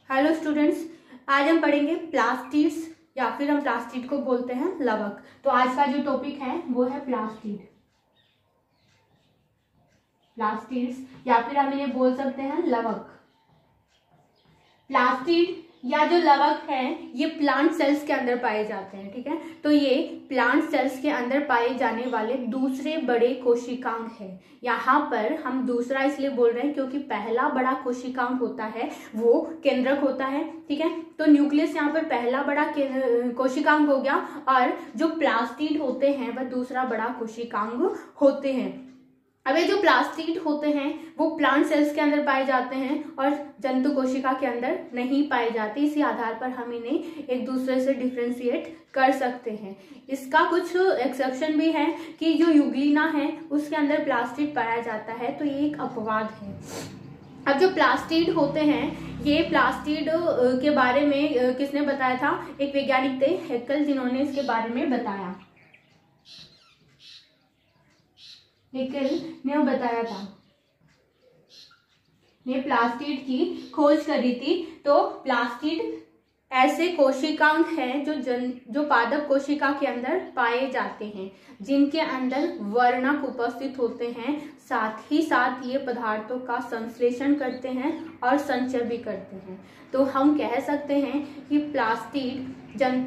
Hello students, आज हम पढ़ेंगे प्लास्टिड्स या फिर हम प्लास्टिड को बोलते हैं लवक। तो आज का जो टॉपिक है वो है प्लास्टिड्स या फिर हम इन्हें बोल सकते हैं लवक। प्लास्टिड या जो लवक है ये प्लांट सेल्स के अंदर पाए जाते हैं, ठीक है। तो ये प्लांट सेल्स के अंदर पाए जाने वाले दूसरे बड़े कोशिकांग है। यहाँ पर हम दूसरा इसलिए बोल रहे हैं क्योंकि पहला बड़ा कोशिकांग होता है वो केंद्रक होता है, ठीक है। तो न्यूक्लियस यहाँ पर पहला बड़ा कोशिकांग हो गया और जो प्लास्टिड होते हैं वह दूसरा बड़ा कोशिकांग होते हैं। अब ये जो प्लास्टिड होते हैं वो प्लांट सेल्स के अंदर पाए जाते हैं और जंतु कोशिका के अंदर नहीं पाए जाते। इसी आधार पर हम इन्हें एक दूसरे से डिफ्रेंशिएट कर सकते हैं। इसका कुछ एक्सेप्शन भी है कि जो यूग्लिना है उसके अंदर प्लास्टिड पाया जाता है, तो ये एक अपवाद है। अब जो प्लास्टिड होते हैं ये प्लास्टिड के बारे में किसने बताया था? एक वैज्ञानिक थे हैकेल, जिन्होंने इसके बारे में बताया। हैकेल ने बताया था, ने प्लास्टिड की खोज करी थी। तो प्लास्टिड ऐसे कोशिकांग हैं जो पादप कोशिका के अंदर पाए जाते हैं, जिनके अंदर वर्णक उपस्थित होते हैं। साथ ही साथ ये पदार्थों का संश्लेषण करते हैं और संचय भी करते हैं। तो हम कह सकते हैं कि प्लास्टिड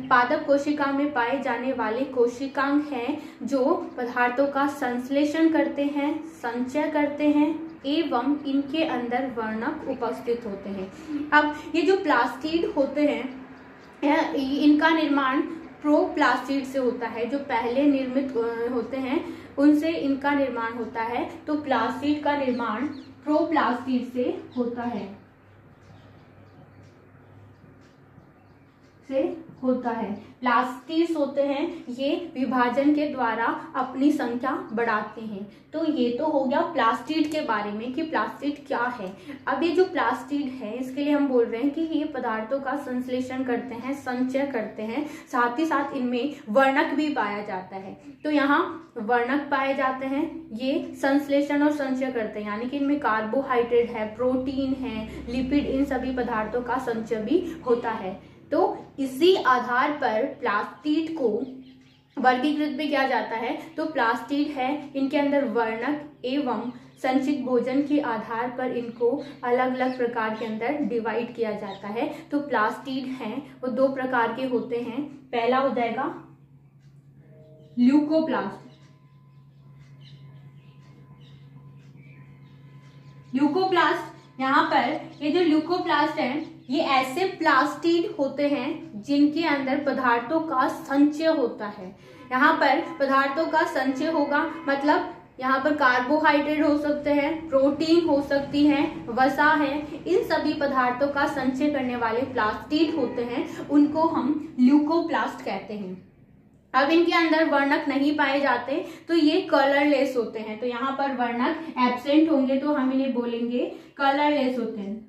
पादप कोशिका में पाए जाने वाले कोशिकांग हैं जो पदार्थों का संश्लेषण करते हैं, संचय करते हैं एवं इनके अंदर वर्णक उपस्थित होते हैं। अब ये जो प्लास्टिड होते हैं इनका निर्माण प्रोप्लास्टिड से होता है। जो पहले निर्मित होते हैं उनसे इनका निर्माण होता है। तो प्लास्टिड का निर्माण प्रोप्लास्टिड से होता है, प्लास्टिड्स होते हैं ये विभाजन के द्वारा अपनी संख्या बढ़ाते हैं। तो ये तो हो गया प्लास्टिड के बारे में कि प्लास्टिड क्या है। अब ये जो प्लास्टिड है इसके लिए हम बोल रहे हैं कि ये पदार्थों का संश्लेषण करते हैं, संचय करते हैं, साथ ही साथ इनमें वर्णक भी पाया जाता है। तो यहाँ वर्णक पाए जाते हैं, ये संश्लेषण और संचय करते हैं, यानी कि इनमें कार्बोहाइड्रेट है, प्रोटीन है, लिपिड, इन सभी पदार्थों का संचय भी होता है। तो इसी आधार पर प्लास्टिड को वर्गीकृत भी किया जाता है। तो प्लास्टिड है, इनके अंदर वर्णक एवं संचित भोजन के आधार पर इनको अलग अलग प्रकार के अंदर डिवाइड किया जाता है। तो प्लास्टिड हैं वो दो प्रकार के होते हैं। पहला हो जाएगा ल्यूकोप्लास्ट। यहाँ पर ये जो ल्यूकोप्लास्ट है ये ऐसे प्लास्टिड होते हैं जिनके अंदर पदार्थों का संचय होता है। यहाँ पर पदार्थों का संचय होगा, मतलब यहाँ पर कार्बोहाइड्रेट हो सकते हैं, प्रोटीन हो सकती है, वसा है, इन सभी पदार्थों का संचय करने वाले प्लास्टिड होते हैं, उनको हम ल्यूकोप्लास्ट कहते हैं। अब इनके अंदर वर्णक नहीं पाए जाते तो ये कलरलेस होते हैं। तो यहाँ पर वर्णक एब्सेंट होंगे तो हम इन्हें बोलेंगे कलरलेस होते हैं,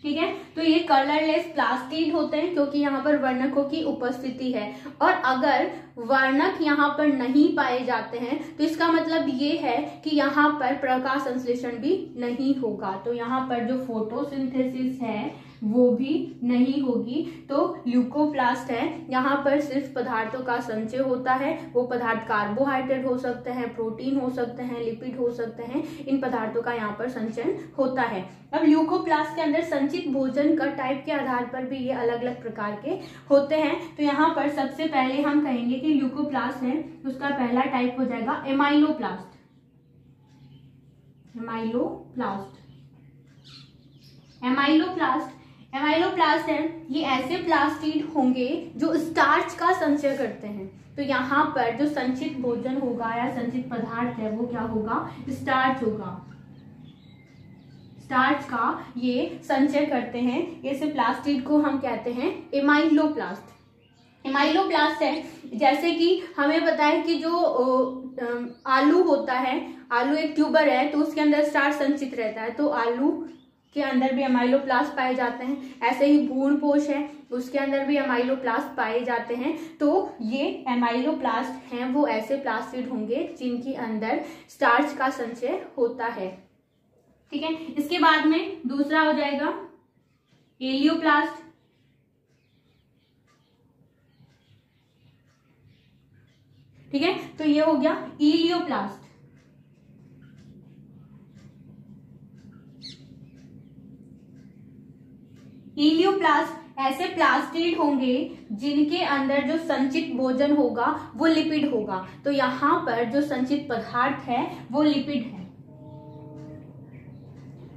ठीक है। तो ये कलरलेस प्लास्टिड होते हैं क्योंकि यहाँ पर वर्णकों की उपस्थिति है। और अगर वर्णक यहाँ पर नहीं पाए जाते हैं तो इसका मतलब ये है कि यहाँ पर प्रकाश संश्लेषण भी नहीं होगा। तो यहाँ पर जो फोटोसिंथेसिस है वो भी नहीं होगी। तो ल्यूकोप्लास्ट है, यहाँ पर सिर्फ पदार्थों का संचय होता है। वो पदार्थ कार्बोहाइड्रेट हो सकते हैं, प्रोटीन हो सकते हैं, लिपिड हो सकते हैं, इन पदार्थों का यहाँ पर संचयन होता है। अब ल्यूकोप्लास्ट के अंदर संचित भोजन का टाइप के आधार पर भी ये अलग अलग प्रकार के होते हैं। तो यहाँ पर सबसे पहले हम कहेंगे कि ल्यूकोप्लास्ट है उसका पहला टाइप हो जाएगा एमाइलोप्लास्ट। एमाइलोप्लास्ट है ये ऐसे प्लास्टिड होंगे जो स्टार्च का संचय करते हैं। तो यहाँ पर जो संचित भोजन होगा या संचित पदार्थ है वो क्या होगा? स्टार्च होगा। स्टार्च का ये संचय करते हैं। ऐसे प्लास्टिड को हम कहते हैं एमाइलोप्लास्ट। एमाइलोप्लास्ट है जैसे कि हमें पता है कि जो आलू होता है, आलू एक ट्यूबर है तो उसके अंदर स्टार्च संचित रहता है, तो आलू के अंदर भी एमाइलोप्लास्ट पाए जाते हैं। ऐसे ही भ्रूणपोष है उसके अंदर भी एमाइलोप्लास्ट पाए जाते हैं। तो ये एमाइलोप्लास्ट हैं वो ऐसे प्लास्टिड होंगे जिनके अंदर स्टार्च का संचय होता है। ठीक है। इसके बाद में दूसरा हो जाएगा एलियोप्लास्ट। ठीक है, तो ये हो गया इलियोप्लास्ट। इलियोप्लास्ट ऐसे प्लास्टिड होंगे जिनके अंदर जो संचित भोजन होगा वो लिपिड होगा। तो यहाँ पर जो संचित पदार्थ है वो लिपिड है,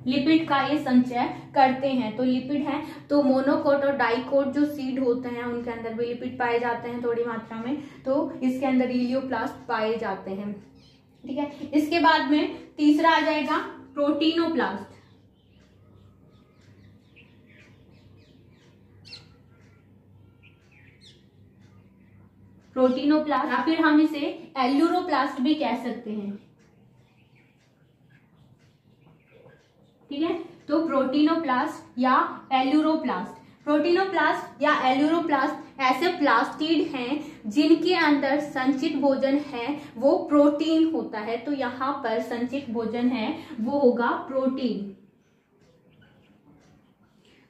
लिपिड का ये संचय करते हैं। तो लिपिड है, तो मोनोकोट और डाइकोट जो सीड होते हैं उनके अंदर भी लिपिड पाए जाते हैं थोड़ी मात्रा में, तो इसके अंदर इलियोप्लास्ट पाए जाते हैं। ठीक है, इसके बाद में तीसरा आ जाएगा प्रोटीनोप्लास्ट। प्रोटीनोप्लास्ट या फिर हम इसे एल्यूरोप्लास्ट भी कह सकते हैं। ठीक है, तो प्रोटीनोप्लास्ट या एल्यूरोप्लास्ट, प्रोटीनोप्लास्ट या एल्यूरोप्लास्ट ऐसे प्लास्टिड हैं जिनके अंदर संचित भोजन है वो प्रोटीन होता है। तो यहाँ पर संचित भोजन है वो होगा प्रोटीन।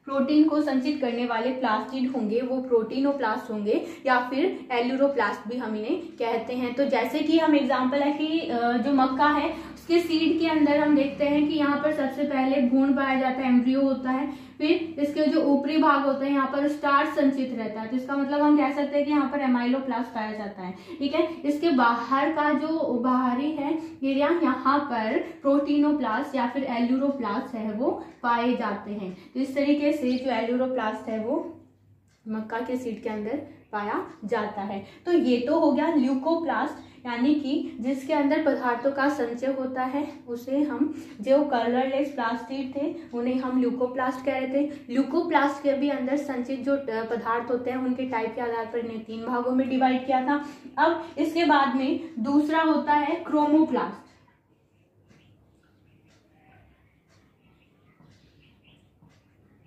प्रोटीन को संचित करने वाले प्लास्टिड होंगे वो प्रोटीनोप्लास्ट होंगे या फिर एल्यूरोप्लास्ट भी हम इन्हें कहते हैं। तो जैसे कि हम एग्जांपल है कि जो मक्का है उसके सीड के अंदर हम देखते हैं कि यहाँ पर सबसे पहले भ्रूण पाया जाता है, एम्ब्रियो होता है, फिर इसके जो ऊपरी भाग होता है यहाँ पर स्टार्च संचित रहता है। तो इसका मतलब हम कह सकते हैं कि यहाँ पर एमाइलोप्लास्ट पाया जाता है। ठीक है, इसके बाहर का जो बाहरी है एरिया यहाँ पर प्रोटीनोप्लास्ट या फिर एल्यूरोप्लास्ट है वो पाए जाते हैं। तो इस तरीके से जो एल्यूरोप्लास्ट है वो मक्का के सीड के अंदर पाया जाता है। तो ये तो हो गया ल्यूकोप्लास्ट, यानी कि जिसके अंदर पदार्थों का संचय होता है उसे हम, जो कलरलेस प्लास्टिड थे उन्हें हम ल्यूकोप्लास्ट कह रहे थे। ल्यूकोप्लास्ट के भी अंदर संचित जो पदार्थ होते हैं उनके टाइप के आधार पर इन्हें 3 भागों में डिवाइड किया था। अब इसके बाद में दूसरा होता है क्रोमोप्लास्ट।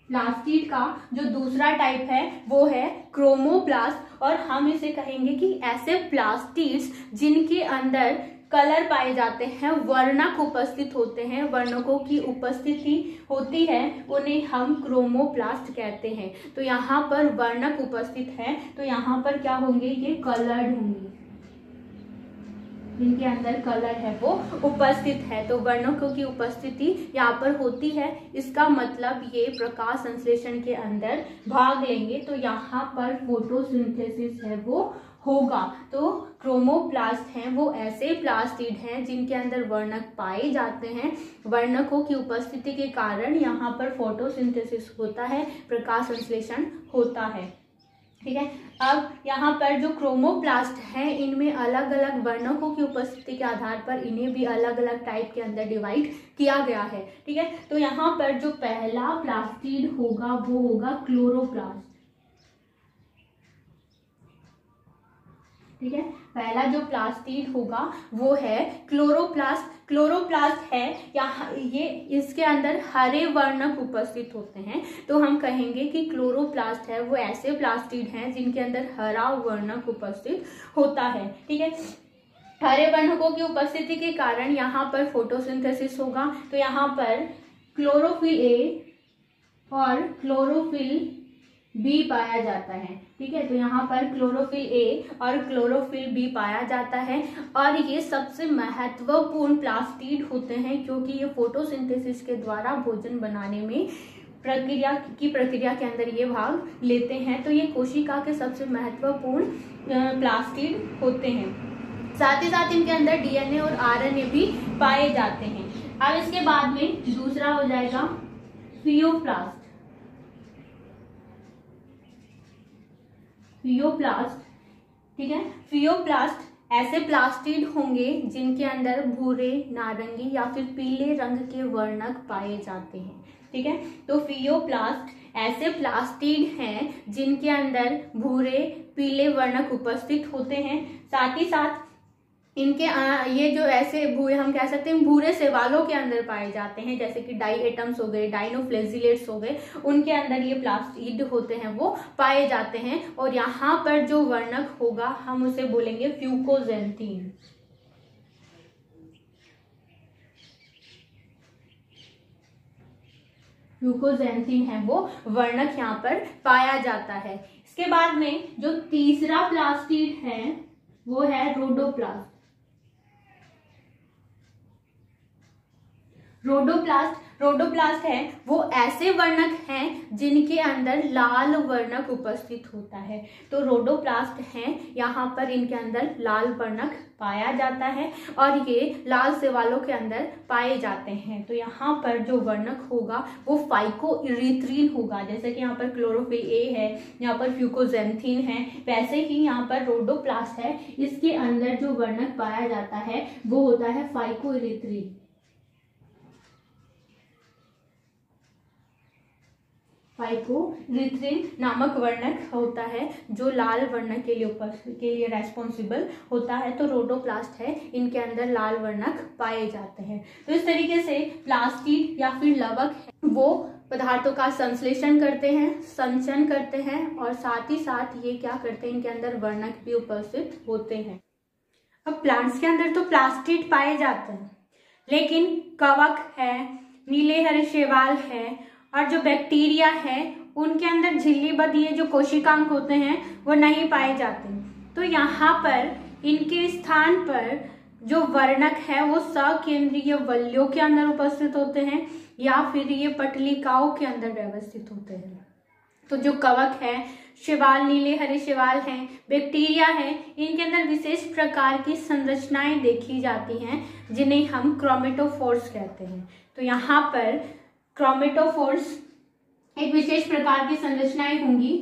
प्लास्टिड का जो दूसरा टाइप है वो है क्रोमोप्लास्ट, और हम इसे कहेंगे कि ऐसे प्लास्टिड्स जिनके अंदर कलर पाए जाते हैं, वर्णक उपस्थित होते हैं, वर्णकों की उपस्थिति होती है, उन्हें हम क्रोमोप्लास्ट कहते हैं। तो यहाँ पर वर्णक उपस्थित है तो यहाँ पर क्या होंगे, ये कलर्ड होंगे, जिनके अंदर कलर है वो उपस्थित है। तो वर्णकों की उपस्थिति यहाँ पर होती है, इसका मतलब ये प्रकाश संश्लेषण के अंदर भाग लेंगे तो यहाँ पर फोटोसिंथेसिस है वो होगा। तो क्रोमोप्लास्ट हैं वो ऐसे प्लास्टिड हैं जिनके अंदर वर्णक पाए जाते हैं, वर्णकों की उपस्थिति के कारण यहाँ पर फोटोसिंथेसिस होता है, प्रकाश संश्लेषण होता है। ठीक है, अब यहाँ पर जो क्रोमोप्लास्ट है इनमें अलग अलग वर्णकों की उपस्थिति के आधार पर इन्हें भी अलग अलग टाइप के अंदर डिवाइड किया गया है। ठीक है, तो यहाँ पर जो पहला प्लास्टिड होगा वो होगा क्लोरोप्लास्ट। ठीक है, पहला जो प्लास्टिड होगा वो है क्लोरोप्लास्ट। क्लोरोप्लास्ट है यहाँ, ये इसके अंदर हरे वर्णक उपस्थित होते हैं, तो हम कहेंगे कि क्लोरोप्लास्ट है वो ऐसे प्लास्टिड हैं जिनके अंदर हरा वर्णक उपस्थित होता है। ठीक है, हरे वर्णकों की उपस्थिति के कारण यहाँ पर फोटोसिंथेसिस होगा। तो यहाँ पर क्लोरोफिल ए और क्लोरोफिल बी पाया जाता है। ठीक है, तो यहाँ पर क्लोरोफिल ए और क्लोरोफिल बी पाया जाता है, और ये सबसे महत्वपूर्ण प्लास्टिड होते हैं क्योंकि ये फोटोसिंथेसिस के द्वारा भोजन बनाने में प्रक्रिया के अंदर ये भाग लेते हैं। तो ये कोशिका के सबसे महत्वपूर्ण प्लास्टिड होते हैं। साथ ही साथ इनके अंदर डीएनए और आरएनए भी पाए जाते हैं। अब इसके बाद में दूसरा हो जाएगा फियोप्लास्ट। फियोप्लास्ट, ठीक है, फियोप्लास्ट ऐसे प्लास्टिड होंगे जिनके अंदर भूरे, नारंगी या फिर पीले रंग के वर्णक पाए जाते हैं। ठीक है, तो फियोप्लास्ट ऐसे प्लास्टिड हैं जिनके अंदर भूरे, पीले वर्णक उपस्थित होते हैं। साथ ही साथ इनके ये जो ऐसे भूरे, हम कह सकते हैं भूरे शैवालों के अंदर पाए जाते हैं, जैसे कि डाईएटम्स हो गए, डाइनोफ्लेजिलेट्स हो गए, उनके अंदर ये प्लास्टिड होते हैं वो पाए जाते हैं। और यहाँ पर जो वर्णक होगा हम उसे बोलेंगे फ्यूकोजेंथीन। फ्यूकोजेंथिन है वो वर्णक यहाँ पर पाया जाता है। इसके बाद में जो तीसरा प्लास्टिड है वो है रोडोप्लास्ट। रोडोप्लास्ट है वो ऐसे वर्णक हैं जिनके अंदर लाल वर्णक उपस्थित होता है। तो रोडोप्लास्ट हैं, यहाँ पर इनके अंदर लाल वर्णक पाया जाता है और ये लाल शैवालों के अंदर पाए जाते हैं। तो यहाँ पर जो वर्णक होगा वो फाइकोइरिथ्रिन होगा। जैसे कि यहाँ पर क्लोरोफिल ए है, यहाँ पर फ्यूकोजेंथिन है, वैसे ही यहाँ पर रोडोप्लास्ट है, इसके अंदर जो वर्णक पाया जाता है वो होता है फाइकोइरिथ्रिन। फाइकोइरिथ्रिन नामक वर्णक होता है जो लाल वर्णक के लिए रेस्पॉन्सिबल होता है। तो रोडोप्लास्ट है, इनके अंदर लाल वर्णक पाए जाते हैं। तो इस तरीके से प्लास्टिड या फिर लवक है वो पदार्थों का संश्लेषण करते हैं, संचयन करते हैं और साथ ही साथ ये क्या करते हैं, इनके अंदर वर्णक भी उपस्थित होते हैं। अब प्लांट्स के अंदर तो प्लास्टिड पाए जाते हैं, लेकिन कवक है, नीले हरे शैवाल है और जो बैक्टीरिया है उनके अंदर झिल्लीबद्ध ये जो कोशिकांग होते हैं वो नहीं पाए जाते। तो यहाँ पर इनके स्थान पर जो वर्णक है वो सकेंद्रीय वल्यों के अंदर उपस्थित होते हैं या फिर ये पटलिकाओं के अंदर व्यवस्थित होते हैं। तो जो कवक है, शैवाल, नीले हरे शैवाल हैं, बैक्टीरिया है, इनके अंदर विशेष प्रकार की संरचनाएं देखी जाती हैं जिन्हें हम क्रोमेटोफोर्स कहते हैं। तो यहाँ पर क्रोमेटोफोर्स एक विशेष प्रकार की संरचनाएं होंगी।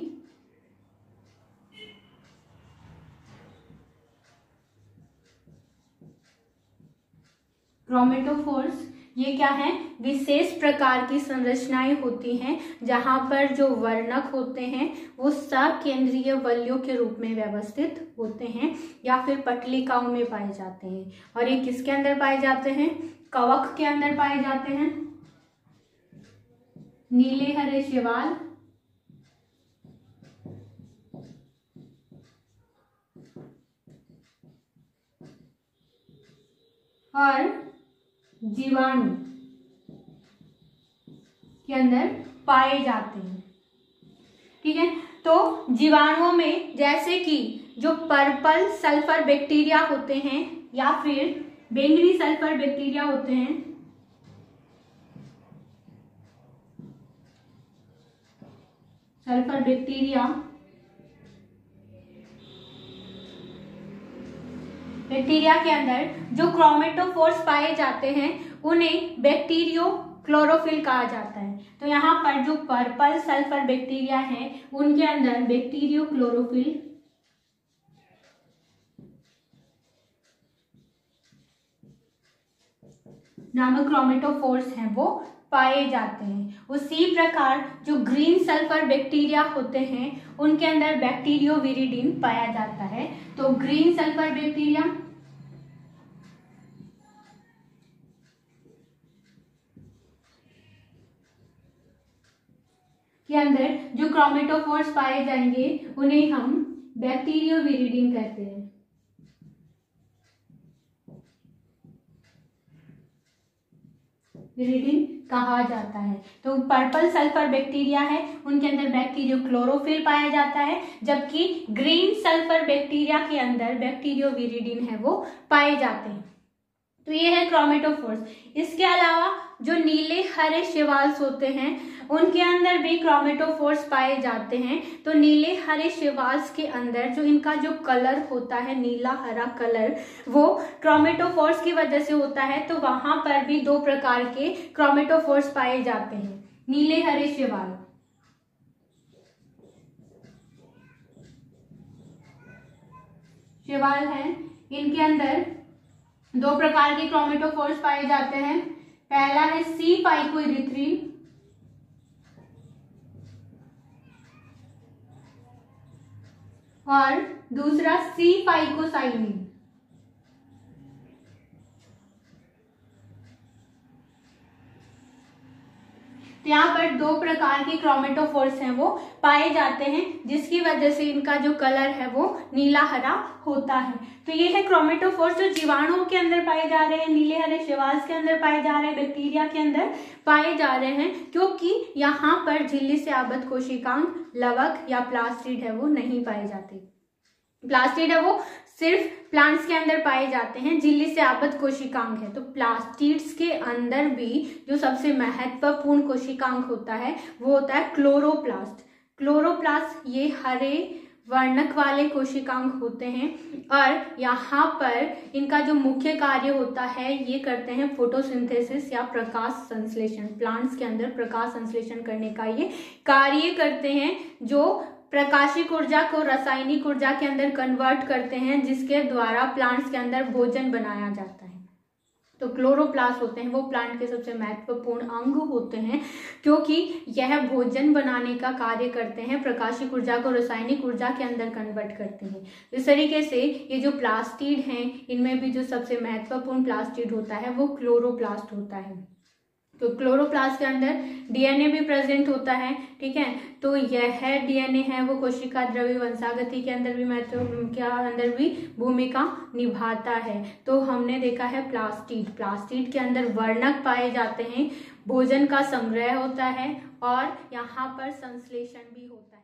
क्रोमेटोफोर्स ये क्या है, विशेष प्रकार की संरचनाएं होती हैं जहां पर जो वर्णक होते हैं वो सकेंद्रीय वल्यों के रूप में व्यवस्थित होते हैं या फिर पटलिकाओं में पाए जाते हैं। और ये किसके अंदर पाए जाते हैं, कवक के अंदर पाए जाते हैं। नीले हरे शैवाल और जीवाणु के अंदर पाए जाते हैं। ठीक है, तो जीवाणुओं में जैसे कि जो पर्पल सल्फर बैक्टीरिया होते हैं या फिर बैंगनी सल्फर बैक्टीरिया होते हैं, सल्फर बैक्टीरिया के अंदर जो क्रोमेटोफोर्स पाए जाते हैं उन्हें बैक्टीरियो क्लोरोफिल कहा जाता है। तो यहाँ पर जो पर्पल सल्फर बैक्टीरिया है उनके अंदर बैक्टीरियो क्लोरोफिल नामक क्रोमेटोफोर्स हैं वो पाए जाते हैं। उसी प्रकार जो ग्रीन सल्फर बैक्टीरिया होते हैं उनके अंदर बैक्टीरियो विरिडिन पाया जाता है। तो ग्रीन सल्फर बैक्टीरिया के अंदर जो क्रोमेटोफोर्स पाए जाएंगे उन्हें हम बैक्टीरियो विरिडिन कहते हैं। विरिडिन कहा जाता है। तो पर्पल सल्फर बैक्टीरिया है उनके अंदर बैक्टीरियो क्लोरोफिल पाया जाता है, जबकि ग्रीन सल्फर बैक्टीरिया के अंदर बैक्टीरियो विरिडिन है वो पाए जाते हैं। तो ये है क्रोमेटोफोर्स। इसके अलावा जो नीले हरे शैवाल्स होते हैं उनके अंदर भी क्रोमेटोफोर्स पाए जाते हैं। तो नीले हरे शैवाल्स के अंदर जो इनका जो कलर होता है, नीला हरा कलर, वो क्रोमेटोफोर्स की वजह से होता है। तो वहां पर भी दो प्रकार के क्रोमेटोफोर्स पाए जाते हैं। नीले हरे शैवाल हैं, इनके अंदर दो प्रकार के क्रोमेटोफोर्स पाए जाते हैं। पहला है सी फाइकोइरिथ्रिन और दूसरा सी फाइकोसाइनिन। तो यहाँ पर दो प्रकार के क्रोमेटोफोर्स हैं वो पाए जाते हैं, जिसकी वजह से इनका जो कलर है वो नीला हरा होता है। तो ये है क्रोमेटोफोर्स जो जीवाणुओं के अंदर पाए जा रहे हैं, नीले हरे शैवाल के अंदर पाए जा रहे हैं, बैक्टीरिया के अंदर पाए जा रहे हैं, क्योंकि यहाँ पर झिल्ली से आबद्ध कोशिकांग, लवक या प्लास्टिड है वो नहीं पाए जाते। प्लास्टिड है वो सिर्फ प्लांट्स के अंदर पाए जाते हैं, झिल्ली से आबद्ध कोशिकांग है। तो प्लास्टिड्स के अंदर भी जो सबसे महत्वपूर्ण कोशिकांग होता है वो होता है क्लोरोप्लास्ट। क्लोरोप्लास्ट ये हरे वर्णक वाले कोशिकांग होते हैं और यहाँ पर इनका जो मुख्य कार्य होता है ये करते हैं फोटोसिंथेसिस या प्रकाश संश्लेषण। प्लांट्स के अंदर प्रकाश संश्लेषण करने का ये कार्य करते हैं, जो प्रकाशिक ऊर्जा को रासायनिक ऊर्जा के अंदर कन्वर्ट करते हैं, जिसके द्वारा प्लांट्स के अंदर भोजन बनाया जाता है। तो क्लोरोप्लास्ट होते हैं वो प्लांट के सबसे महत्वपूर्ण अंग होते हैं, क्योंकि यह भोजन बनाने का कार्य करते हैं, प्रकाशिक ऊर्जा को रासायनिक ऊर्जा के अंदर कन्वर्ट करते हैं। इस तरीके से ये जो प्लास्टिड हैं इनमें भी जो सबसे महत्वपूर्ण प्लास्टिड होता है वो क्लोरोप्लास्ट होता है। तो क्लोरोप्लास्ट के अंदर डीएनए भी प्रेजेंट होता है, ठीक है। तो यह डीएनए है वो कोशिका द्रव्य वंशागति के अंदर भी भूमिका निभाता है। तो हमने देखा है प्लास्टिड के अंदर वर्णक पाए जाते हैं, भोजन का संग्रह होता है और यहाँ पर संश्लेषण भी होता है।